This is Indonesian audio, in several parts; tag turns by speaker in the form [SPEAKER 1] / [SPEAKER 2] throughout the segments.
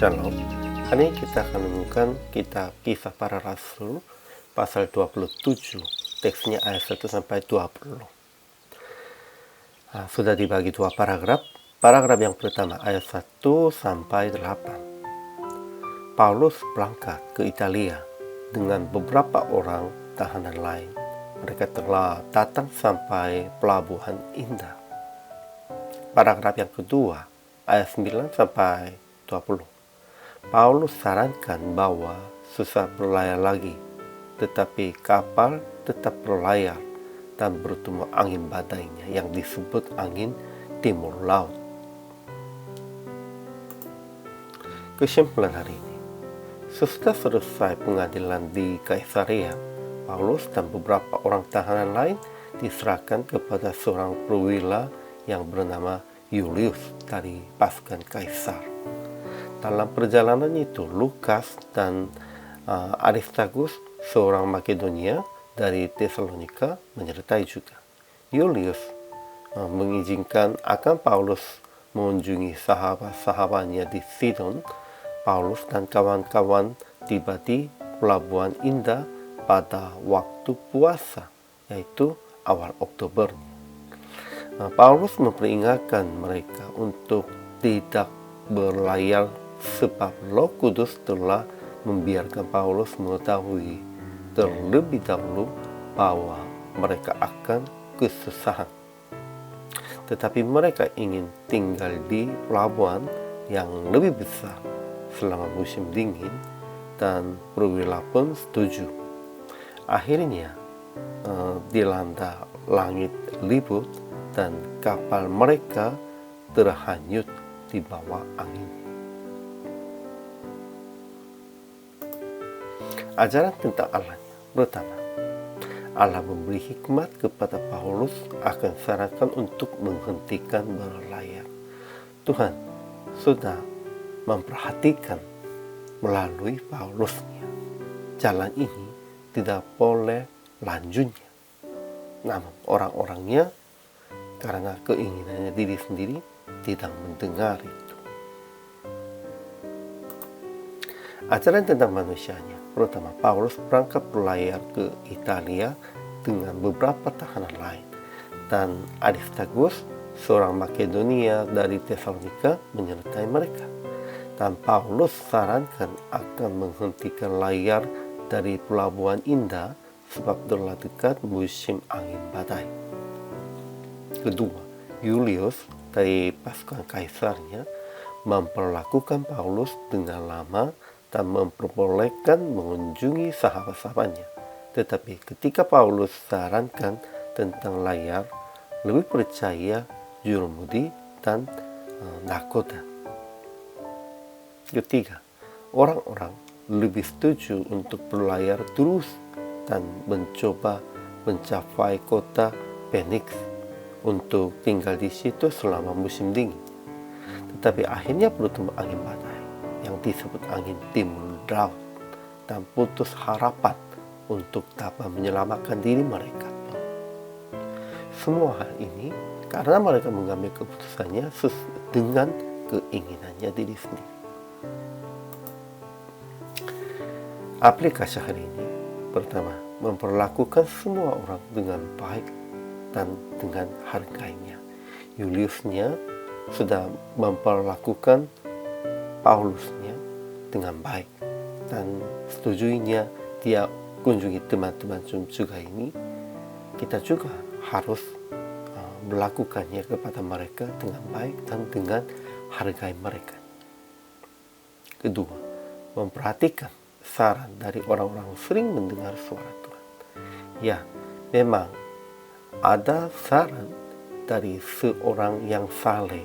[SPEAKER 1] Shalom. Hari ini kita akan menemukan kitab Kisah Para Rasul pasal 27. Teksnya ayat 1 sampai 20. Sudah dibagi dua paragraf. Paragraf yang pertama ayat 1 sampai 8. Paulus berangkat ke Italia dengan beberapa orang tahanan lain. Mereka telah datang sampai pelabuhan Indah. Paragraf yang kedua ayat 9 sampai 20. Paulus sarankan bahwa susah berlayar lagi, tetapi kapal tetap berlayar dan bertemu angin badainya yang disebut angin timur laut. Kesimpulan hari ini, sesudah selesai pengadilan di Kaisarea, Paulus dan beberapa orang tahanan lain diserahkan kepada seorang perwira yang bernama Julius dari pasukan Kaisar. Dalam perjalanan itu, Lukas dan Aristarchus, seorang Makedonia dari Tesalonika, menyertai juga. Julius mengizinkan akan Paulus mengunjungi sahabat-sahabatnya di Sidon. Paulus dan kawan-kawan tiba di Pelabuhan Indah pada waktu puasa, yaitu awal Oktober. Paulus memperingatkan mereka untuk tidak berlayar sebab Roh Kudus telah membiarkan Paulus mengetahui terlebih dahulu bahwa mereka akan kesusahan. Tetapi mereka ingin tinggal di pelabuhan yang lebih besar selama musim dingin, dan perwira pun setuju. Akhirnya dilanda langit ribut dan kapal mereka terhanyut di bawah angin. Ajaran tentang Allahnya. Pertama, Allah memberi hikmat kepada Paulus akan sarankan untuk menghentikan berlayar. Tuhan sudah memperhatikan melalui Paulusnya. Jalan ini tidak boleh lanjutnya. Namun orang-orangnya karena keinginannya diri sendiri tidak mendengar itu. Ajaran tentang manusianya. Pertama, Paulus berangkat berlayar ke Italia dengan beberapa tahanan lain, dan Aristarchus, seorang Makedonia dari Tesalonika, menyertai mereka. Dan Paulus sarankan akan menghentikan layar dari Pelabuhan Indah sebab telah dekat musim angin badai. Kedua, Julius dari pasukan Kaisarnya memperlakukan Paulus dengan lama dan memperbolehkan mengunjungi sahabat-sahabatnya. Tetapi ketika Paulus sarankan tentang layar, lebih percaya jurumudi dan nakoda. Ketiga, orang-orang lebih setuju untuk berlayar terus dan mencoba mencapai kota Phoenix untuk tinggal di situ selama musim dingin. Tetapi akhirnya bertemu angin badai yang disebut angin timur laut dan putus harapan untuk dapat menyelamatkan diri mereka. Semua hal ini karena mereka mengambil keputusannya dengan keinginannya diri sendiri. Aplikasi hari ini, pertama, memperlakukan semua orang dengan baik dan dengan harganya. Juliusnya sudah memperlakukan Paulusnya dengan baik, dan setujuinya dia kunjungi teman-teman juga ini. Kita juga harus melakukannya kepada mereka dengan baik dan dengan hargai mereka. Kedua, memperhatikan saran dari orang-orang sering mendengar suara Tuhan. Ya, memang ada saran dari seorang yang saleh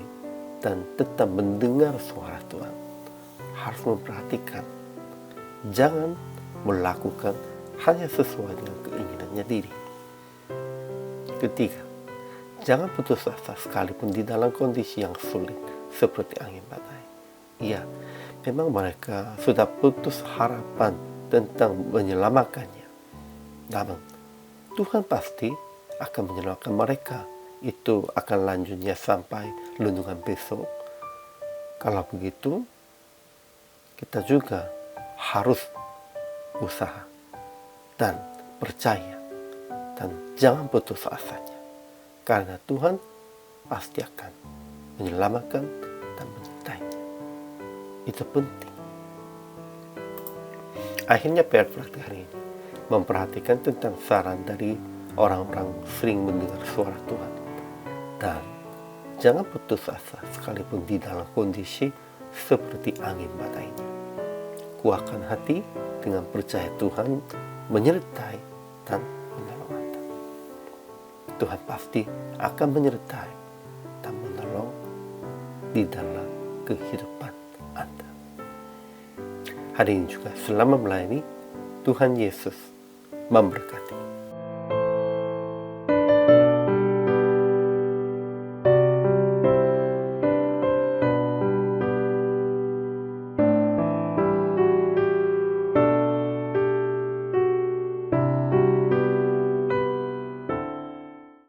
[SPEAKER 1] dan tetap mendengar suara Tuhan. Harus memperhatikan, jangan melakukan hanya sesuai dengan keinginannya diri. Ketiga, jangan putus asa sekalipun di dalam kondisi yang sulit seperti angin badai. Ya, memang mereka sudah putus harapan tentang menyelamatkannya. Namun, Tuhan pasti akan menyelamatkan mereka. Itu akan lanjutnya sampai renungan besok. Kalau begitu, kita juga harus usaha dan percaya dan jangan putus asanya, karena Tuhan pasti akan menyelamatkan dan menyertainya. Itu penting. Akhirnya PR praktik hari ini memperhatikan tentang saran dari orang-orang sering mendengar suara Tuhan. Dan jangan putus asa sekalipun di dalam kondisi seperti angin badainya. Kuatkan hati dengan percaya Tuhan menyertai dan menolong Anda. Tuhan pasti akan menyertai dan menolong di dalam kehidupan Anda. Hari ini juga selama melayani, Tuhan Yesus memberkati.